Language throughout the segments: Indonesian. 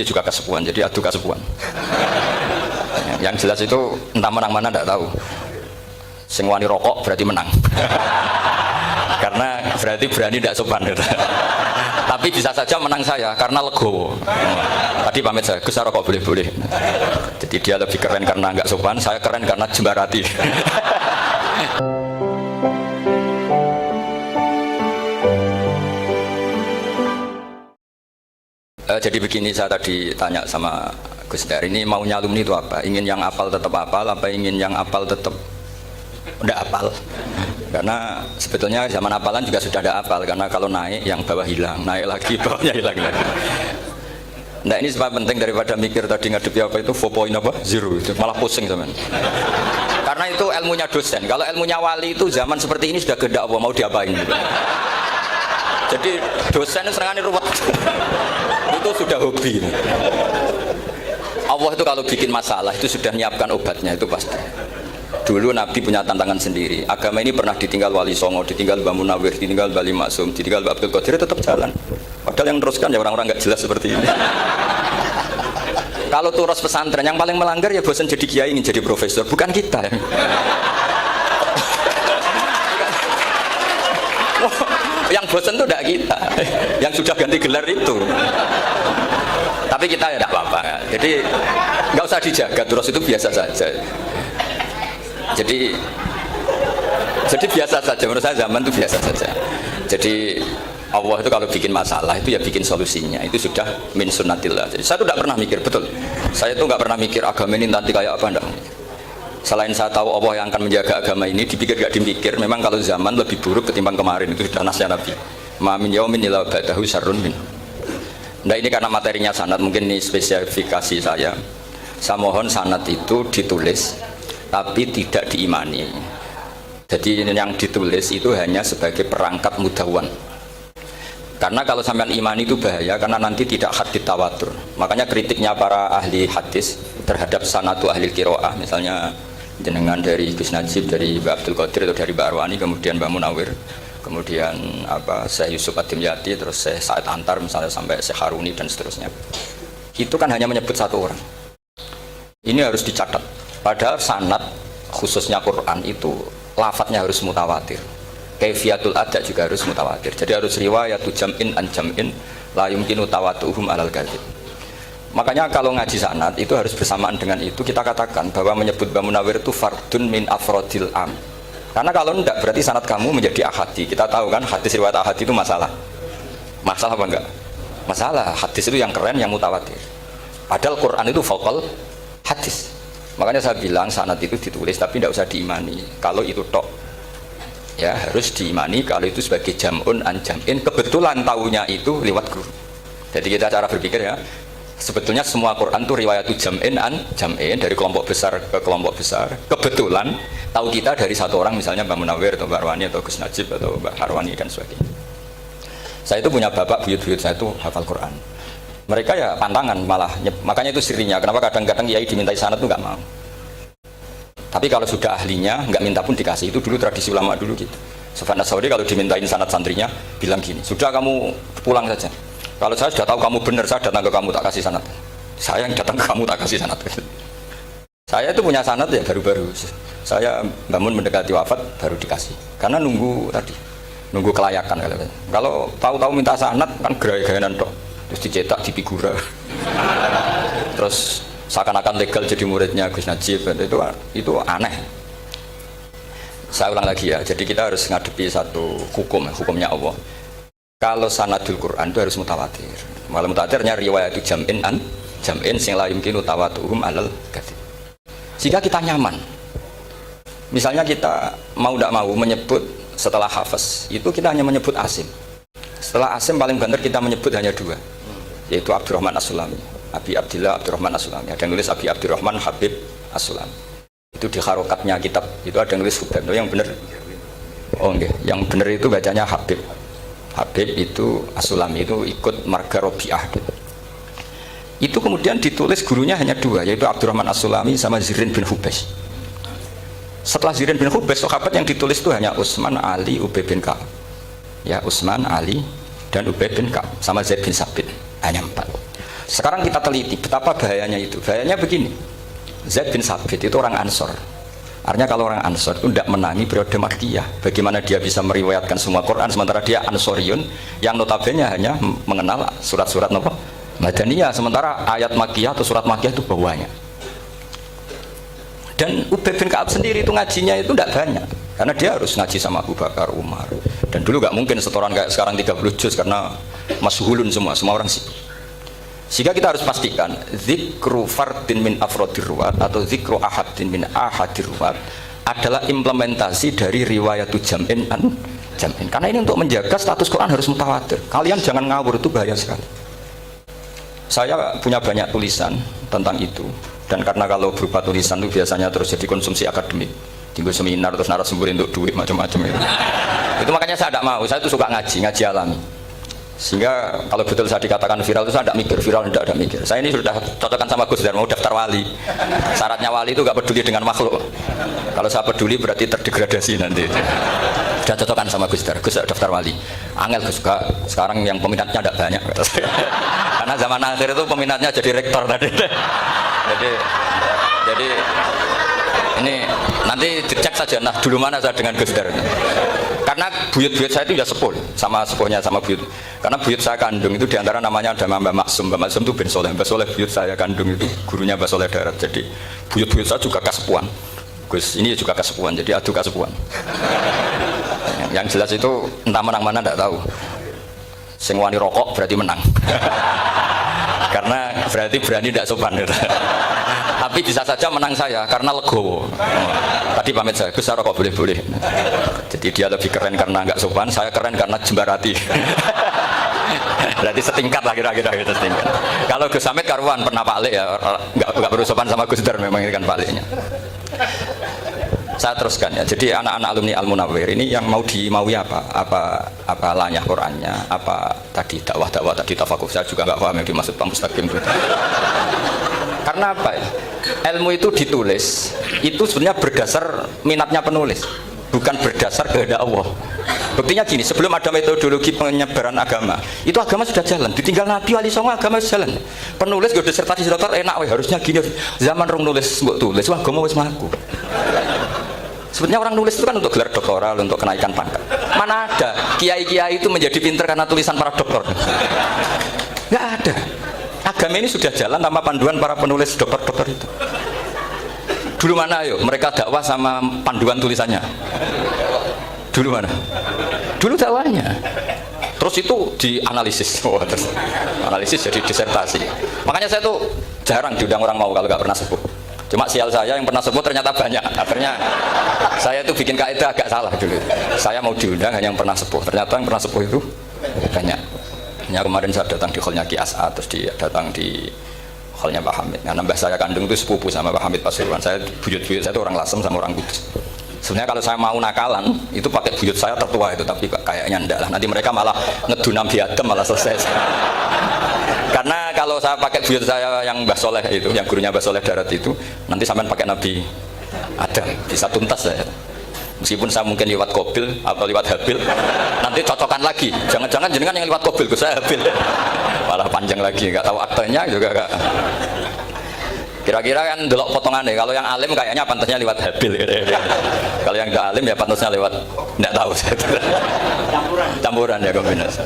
juga kesepuan, jadi adu kesepuan. Yang jelas itu entah menang mana tidak tahu. Sing wani rokok berarti menang. Karena berarti berani tidak sopan. Tapi bisa saja menang saya karena legowo. Tadi pamit saya, Gus rokok boleh-boleh. Jadi dia lebih keren karena nggak sopan, saya keren karena jembarati. Jadi begini, saya tadi tanya sama Gus Dar, ini maunya alumni itu apa? Ingin yang apal tetap apal, apa ingin yang apal tetap tidak apal? Karena sebetulnya zaman apalan juga sudah ada apal, karena kalau naik yang bawah hilang, naik lagi bawahnya hilang lagi. Nah ini sebab penting daripada mikir tadi ngadepi apa itu 4.0 itu malah pusing zaman. Karena itu ilmunya dosen. Kalau ilmunya wali itu zaman seperti ini sudah kehendak Allah mau diapain. Jadi dosen serangannya ruwet. Itu sudah hobi. Allah itu kalau bikin masalah itu sudah menyiapkan obatnya, itu pasti. Dulu Nabi punya tantangan sendiri. Agama ini pernah ditinggal Wali Songo, ditinggal Mbah Munawir, ditinggal Bali Maksum, ditinggal Mbah Abdul Qadir, tetap jalan. Padahal yang teruskan ya orang-orang nggak jelas seperti ini. Kalau turus pesantren yang paling melanggar ya bosan jadi kiai ingin jadi profesor, bukan kita. Yang bosan itu tidak kita, yang sudah ganti gelar itu. Tapi kita ya tidak apa-apa. Jadi nggak usah dijaga, terus itu biasa saja. Jadi biasa saja, menurut saya zaman itu biasa saja. Jadi Allah itu kalau bikin masalah itu ya bikin solusinya, itu sudah min sunnatillah. Jadi saya tuh tidak pernah mikir, betul. Saya tuh nggak pernah mikir agama ini nanti kayak apa, enggak. Selain saya tahu Allah yang akan menjaga agama ini, dipikir gak dipikir, memang kalau zaman lebih buruk ketimbang kemarin, itu sudah nasnya Nabi. Ma min yaumin illa ba'dahu syarrun min. Nah ini karena materinya sanad, mungkin ini spesifikasi saya. Saya mohon sanad itu ditulis, tapi tidak diimani. Jadi yang ditulis itu hanya sebagai perangkat mudawwan. Karena kalau sampean iman itu bahaya, karena nanti tidak hadits tawatur. Makanya kritiknya para ahli hadis terhadap sanadu ahli qiraah, misalnya jenengan dari Gus Najib, dari Mbak Abdul Qadir atau dari Mbak Arwani, kemudian Mbak Munawir, kemudian Syekh Yusuf Ad-Dimyati, terus Syekh Said Antar, misalnya sampai Syekh Haruni dan seterusnya. Itu kan hanya menyebut satu orang. Ini harus dicatat. Padahal sanad khususnya Quran itu lafadznya harus mutawatir. Kaifiyatul ada juga harus mutawatir. Jadi harus riwayatu jam'in an jam'in la yumkinu tawatuhum alal kadzib. Makanya kalau ngaji sanad itu harus bersamaan dengan itu kita katakan bahwa menyebut Mbah Munawir itu fardun min afrodil am. Karena kalau enggak berarti sanad kamu menjadi ahadi. Kita tahu kan hadis riwayat ahadi itu masalah. Masalah apa enggak? Masalah. Hadis itu yang keren, yang mutawatir. Padahal Quran itu vokal hadis. Makanya saya bilang sanad itu ditulis tapi tidak usah diimani. Kalau itu tok ya harus diimani kalau itu sebagai jam'un an jam'in. Kebetulan tahunya itu lewat guru. Jadi kita cara berpikir ya, sebetulnya semua Quran itu riwayatu jam'in an jam'in, dari kelompok besar ke kelompok besar. Kebetulan tahu kita dari satu orang, misalnya Mbak Munawir atau Mbak Arwani atau Gus Najib atau Mbak Harwani dan sebagainya. Saya itu punya bapak, buyut-buyut saya itu hafal Quran. Mereka ya pantangan malah, makanya itu sirinya. Kenapa kadang-kadang kiai dimintai sanad itu nggak mau. Tapi kalau sudah ahlinya, nggak minta pun dikasih. Itu dulu tradisi ulama dulu gitu. Sufyan Ats-Tsauri kalau dimintain sanad santrinya, bilang gini, sudah kamu pulang saja. Kalau saya sudah tahu kamu benar, saya datang ke kamu tak kasih sanad. Saya yang datang ke kamu tak kasih sanad. Saya itu punya sanad ya baru-baru. Saya bangun mendekati wafat baru dikasih. Karena nunggu tadi, nunggu kelayakan. Kalau tahu-tahu minta sanad kan gaya-gayanan dok. Terus dicetak di figura. Terus seakan-akan legal jadi muridnya Gus Najib, itu aneh. Saya ulang lagi ya, jadi kita harus ngadepi satu hukumnya Allah. Kalau sanadul Quran itu harus mutawatir. Malah mutawatirnya riwayat itu jam'in an jam'in sing la yumkinu tawatuhum alal kadzib. Jika kita nyaman, misalnya kita mau tidak mau menyebut setelah hafaz, itu kita hanya menyebut asim. Setelah asim paling benar kita menyebut hanya dua, yaitu Abdurrahman As-Sulami, Abi Abdillah Abdurrahman As-Sulami. Ada yang nulis Abi Abdurrahman Habib As-Sulami. Itu di harokatnya kitab itu ada yang nulis Hubab. Yang benar, oh enggak, yang benar itu bacanya Habib. Habib itu As-Sulami, itu ikut marga Robiah. Itu kemudian ditulis gurunya hanya dua, yaitu Abdurrahman As-Sulami sama Zirin bin Hubes. Setelah Zirin bin Hubes, sahabat yang ditulis itu hanya Utsman, Ali, Ubay bin Ka'ab. Ya, Utsman, Ali dan Ubay bin Ka'ab sama Zaid bin Sabit, hanya 4. Sekarang kita teliti betapa bahayanya itu. Bahayanya begini, Zaid bin Sabit itu orang Ansor. Artinya kalau orang Ansor itu tidak menangi periode Makkiyah. Bagaimana dia bisa meriwayatkan semua Quran sementara dia Ansoriun yang notabene hanya mengenal surat-surat Madaniyah, sementara ayat Makkiyah atau surat Makkiyah itu bawahnya. Dan Ubay bin Ka'ab sendiri itu ngajinya itu tidak banyak, karena dia harus ngaji sama Abu Bakar, Umar. Dan dulu nggak mungkin setoran kayak sekarang 30 juz karena masyhulun semua orang sibuk. Sehingga kita harus pastikan zikru fardin min afrodir ruwat atau zikru ahadin min ahadir ruwat adalah implementasi dari riwayatu jam'in an jam'in. Karena ini untuk menjaga status Quran harus mutawatir. Kalian jangan ngawur, itu bahaya sekali. Saya punya banyak tulisan tentang itu, dan karena kalau berupa tulisan itu biasanya terus jadi konsumsi akademik, tinggal seminar terus narasumber untuk duit macam-macam itu. Itu makanya saya tidak mau. Saya itu suka ngaji alami. Sehingga kalau betul saya dikatakan viral itu saya tidak mikir, viral tidak ada mikir. Saya ini sudah cocokkan sama Gus Dar, mau daftar wali. Syaratnya wali itu nggak peduli dengan makhluk. Kalau saya peduli berarti terdegradasi nanti. Sudah cocokkan sama Gus Dar, Gus daftar wali. Angel Gus, sekarang yang peminatnya tidak banyak. Karena zaman akhir itu peminatnya jadi rektor tadi. Jadi ini nanti dicek saja, nah dulu mana saya dengan Gus Dar. Karena buyut-buyut saya itu sudah sepuh sama sepuhnya sama buyut. Karena buyut saya kandung itu diantara namanya ada Mbak Maksum. Mbak Maksum itu bin Soleh. Mbak Soleh buyut saya kandung itu gurunya Mbak Soleh Darat. Jadi buyut-buyut saya juga kasepuan. Gus ini juga kasepuan. Jadi adu kasepuan. Yang jelas itu entah menang mana tidak tahu. Sing wani rokok berarti menang. Karena berarti berani tidak sopan. Tapi bisa saja menang saya karena legowo. Tadi pamit saya, Gus rokok boleh-boleh. Jadi dia lebih keren karena nggak sopan, saya keren karena jembarati. Berarti setingkat lah kira-kira gitu, setingkat. Kalau Gus Hamid karuan pernah Pak Lek ya, nggak perlu sopan sama Gus Dar, memang ini kan Pak Leknya. Saya teruskan ya. Jadi anak-anak alumni Al Munawwir ini yang mau dimaui apa lanyah Qurannya, apa tadi dakwah tadi tafakuh, saya juga nggak paham yang dimaksud Pak Mustaqim. Karena apa ya? Ilmu itu ditulis itu sebenarnya berdasar minatnya penulis, bukan berdasar kehendak Allah. Buktinya gini, sebelum ada metodologi penyebaran agama, itu agama sudah jalan. Ditinggal Nabi Wali Songo agama sudah jalan. Penulis gue disertasi dokter enak, harusnya gini. Zaman rong nulis mbok tulis, wah agama wis mlaku. Sebenarnya orang nulis itu kan untuk gelar doktoral, untuk kenaikan pangkat. Mana ada kiai-kiai itu menjadi pinter karena tulisan para doktor? Nggak ada. Agama ini sudah jalan tanpa panduan para penulis dokter-dokter itu. Dulu mana ayo mereka dakwah sama panduan tulisannya? Dulu mana? Dulu dakwahnya. Terus itu dianalisis. Terus analisis jadi disertasi. Makanya saya tuh jarang diundang orang mau kalau nggak pernah sepuh. Cuma sial saya yang pernah sepuh ternyata banyak. Akhirnya saya tuh bikin kaidah agak salah dulu. Saya mau diundang hanya yang pernah sepuh. Ternyata yang pernah sepuh itu banyak. Ya, kemarin saya datang di hallnya Ki As'ad, terus datang di hallnya Pak Hamid. Nah, mbah saya kandung itu sepupu sama Pak Hamid Pasuruan. Saya buyut-buyut saya itu orang Lasem sama orang Kudus. Sebenarnya kalau saya mau nakalan itu pakai buyut saya tertua itu, tapi kayaknya enggak lah. Nanti mereka malah ngedu Nabi Adam malah selesai. Karena kalau saya pakai buyut saya yang Mbah Soleh itu, yang gurunya Mbah Soleh Darat itu, nanti sampean pakai Nabi Adam bisa tuntas saya. Meskipun saya mungkin lewat Kobil atau lewat Habil, nanti cocokan lagi. Jangan-jangan jenengan yang lewat Kobil, saya Habil. Malah panjang lagi, nggak tahu aktenya juga nggak. Kira-kira kan delok potongannya. Kalau yang alim kayaknya pantasnya lewat Habil. Kalau yang nggak alim ya pantasnya lewat nggak tahu. Campuran ya kombinasi.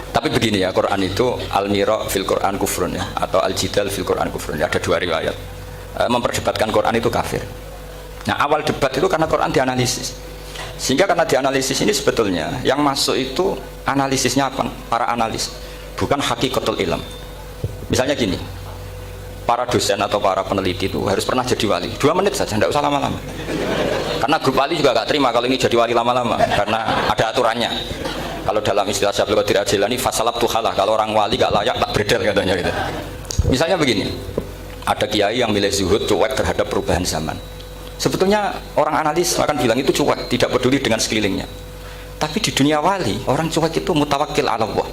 Tapi begini ya, Quran itu al-mira fil Quran kufrun ya, atau al-jidal fil Quran kufrun ya. Ada dua riwayat. Memperdebatkan Quran itu kafir. Nah, awal debat itu karena Quran dianalisis. Sehingga karena dianalisis ini sebetulnya yang masuk itu analisisnya apa? Para analis, bukan hakikatul ilm. Misalnya gini, para dosen atau para peneliti itu harus pernah jadi wali. 2 menit saja, tidak usah lama-lama. Karena grup wali juga gak terima kalau ini jadi wali lama-lama, karena ada aturannya. Kalau dalam istilah Syaikhul Qadir Al-Jilani, fasalab tuhalah, kalau orang wali gak layak tak berdel katanya gitu. Misalnya begini, ada kiai yang milih zuhud, cuek terhadap perubahan zaman. Sebetulnya orang analis akan bilang itu cuek, tidak peduli dengan sekelilingnya. Tapi di dunia wali, orang cuek itu mutawakkil ala Allah.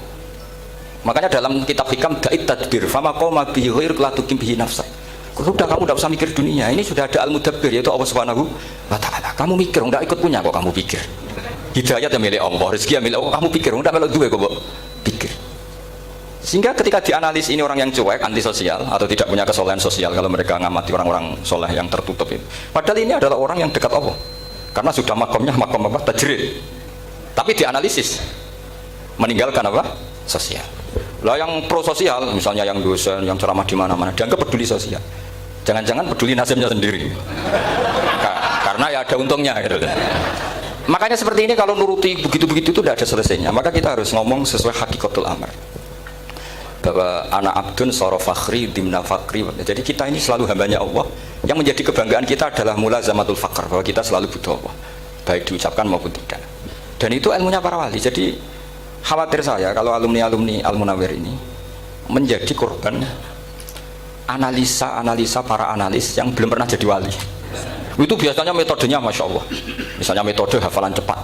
Makanya dalam kitab hikam da'it tadbir, fama qoma bihi ghairuk la tuqim bihi nafsak. Sudah kamu tidak usah mikir dunia, ini sudah ada al-mudabbir yaitu Allah Subhanahu wa taala. Kamu mikir, enggak ikut punya kok kamu pikir. Hidayat yang milik Allah, rezeki yang milik Allah, kamu pikir, enggak melok duwe kok pikir. Sehingga ketika dianalisis ini orang yang cuek, antisosial atau tidak punya kesolehan sosial, kalau mereka ngamati orang-orang soleh yang tertutup itu, padahal ini adalah orang yang dekat Allah karena sudah makomnya makom apa? Tajrid. Tapi dianalisis meninggalkan apa? Sosial. Lah yang pro sosial, misalnya yang dosen, yang ceramah di mana-mana, dianggap peduli sosial. Jangan-jangan peduli nasibnya sendiri. Karena ya ada untungnya gitu. Makanya seperti ini kalau nuruti begitu-begitu itu tidak ada selesainya. Maka kita harus ngomong sesuai hakikatul amr. Bahwa anak abdun soro fakhri dimna fakri. Jadi kita ini selalu hambanya Allah. Yang menjadi kebanggaan kita adalah mulazamatul fakr, bahwa kita selalu butuh Allah, baik diucapkan maupun tidak. Dan itu ilmunya para wali. Jadi khawatir saya kalau alumni-alumni Al-Munawwir ini menjadi korban analisa para analis yang belum pernah jadi wali. Itu biasanya metodenya Masya Allah. Misalnya metode hafalan cepat.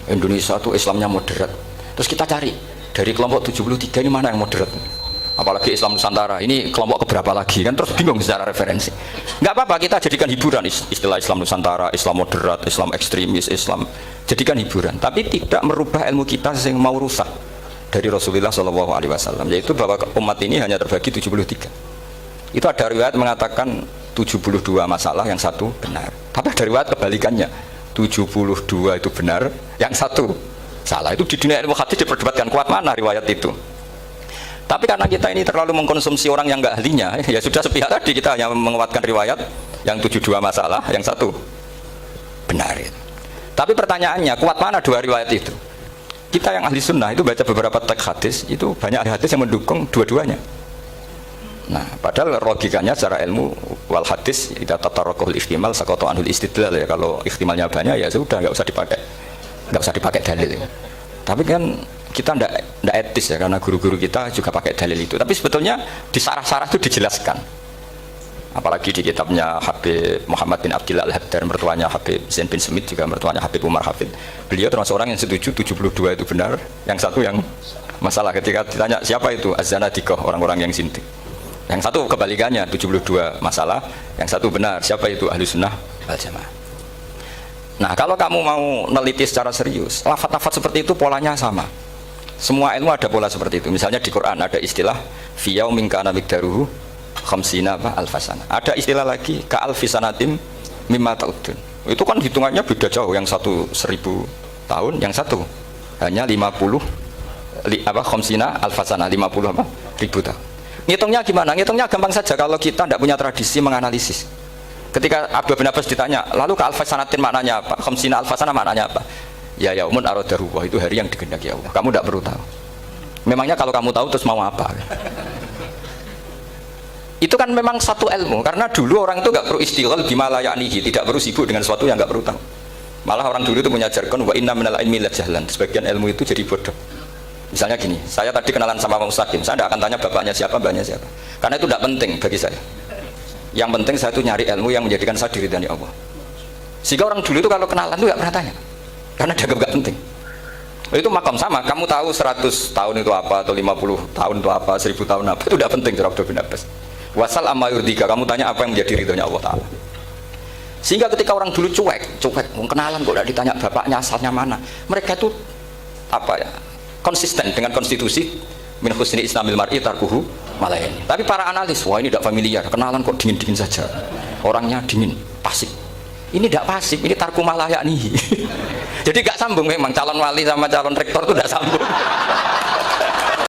Indonesia itu Islamnya moderat. Terus kita cari dari kelompok 73 ini mana yang moderat. Apalagi Islam Nusantara ini kelompok keberapa lagi kan, terus bingung secara referensi. Nggak apa-apa, kita jadikan hiburan istilah Islam Nusantara, Islam moderat, Islam ekstremis, Islam, jadikan hiburan, tapi tidak merubah ilmu kita yang mau rusak dari Rasulullah SAW, yaitu bahwa umat ini hanya terbagi 73. Itu ada riwayat mengatakan 72 masalah, yang satu benar. Tapi ada riwayat kebalikannya, 72 itu benar, yang satu salah. Itu di dunia ilmu hadis diperdebatkan kuat mana riwayat itu. Tapi karena kita ini terlalu mengkonsumsi orang yang nggak ahlinya, ya sudah sepihak tadi, kita hanya menguatkan riwayat yang 72 masalah, yang satu benar. Tapi pertanyaannya, kuat mana dua riwayat itu? Kita yang ahli sunnah itu baca beberapa teks hadis, itu banyak hadis yang mendukung dua-duanya. Nah, padahal logikanya secara ilmu wal hadis kita tatarokul ihtimal sakoto anul istidlal, ya kalau ihtimalnya banyak ya sudah nggak usah dipakai dalil. Tapi kan kita ndak etis ya, karena guru-guru kita juga pakai dalil itu. Tapi sebetulnya di sarah-sarah itu dijelaskan. Apalagi di kitabnya Habib Muhammad bin Abdillah Al-Haddar, mertuanya Habib Zain bin Smith, juga mertuanya Habib Umar Hafid. Beliau termasuk orang yang setuju 72 itu benar, yang satu yang masalah. Ketika ditanya siapa itu Az-Zanadiqah, orang-orang yang sindik. Yang satu kebalikannya, 72 masalah, yang satu benar, siapa itu Ahlus Sunnah wal Jamaah. Nah, kalau kamu mau neliti secara serius, lafaz-lafaz seperti itu polanya sama. Semua ilmu ada pola seperti itu. Misalnya di Quran ada istilah fiyau minkana mikdaruhu khamsina alfasana. Ada istilah lagi ka alfisanatim mimma ta'udun. Itu kan hitungannya beda jauh. Yang satu 1000 tahun, yang satu hanya 50 khamsina alfasana, 50 ribu tahun. Ngitungnya gimana? Ngitungnya gampang saja kalau kita tidak punya tradisi menganalisis. Ketika Abdul bin Abbas ditanya, lalu ka alfasanatin maknanya apa? Khamsina alfasana maknanya apa? Ya yaumun aradahu, itu hari yang dikehendaki Allah. Kamu tidak perlu tahu. Memangnya kalau kamu tahu terus mau apa? Itu kan memang satu ilmu. Karena dulu orang itu nggak perlu istighal bima la ya'nihi, tidak perlu sibuk dengan sesuatu yang nggak perlu tahu. Malah orang dulu itu punya jargon wa inna minal ilmi la jahlan. Sebagian ilmu itu jadi bodoh. Misalnya gini, saya tadi kenalan sama Pak Mustaqim, saya tidak akan tanya bapaknya siapa, mbaknya siapa. Karena itu tidak penting bagi saya. Yang penting saya itu nyari ilmu yang menjadikan saya diridhani Allah. Sehingga orang dulu itu kalau kenalan itu nggak pernah tanya. Karena dianggap gak penting. Itu makam sama, kamu tahu 100 tahun itu apa, atau 50 tahun itu apa, 1000 tahun apa, itu tidak penting. Abdul bin Abbas wasal amma yurdika, kamu tanya apa yang menjadi ridhonya Allah Ta'ala. Sehingga ketika orang dulu cuek, kenalan kok tidak ditanya bapaknya asalnya mana, mereka itu apa ya, konsisten dengan konstitusi min husni islamil mar'i tarkuhu malayani. Tapi para analis, wah ini tidak familiar, kenalan kok dingin-dingin saja, orangnya dingin, pasif. Ini tidak pasif, ini tarku malayani. Jadi gak sambung memang, calon wali sama calon rektor itu tidak sambung.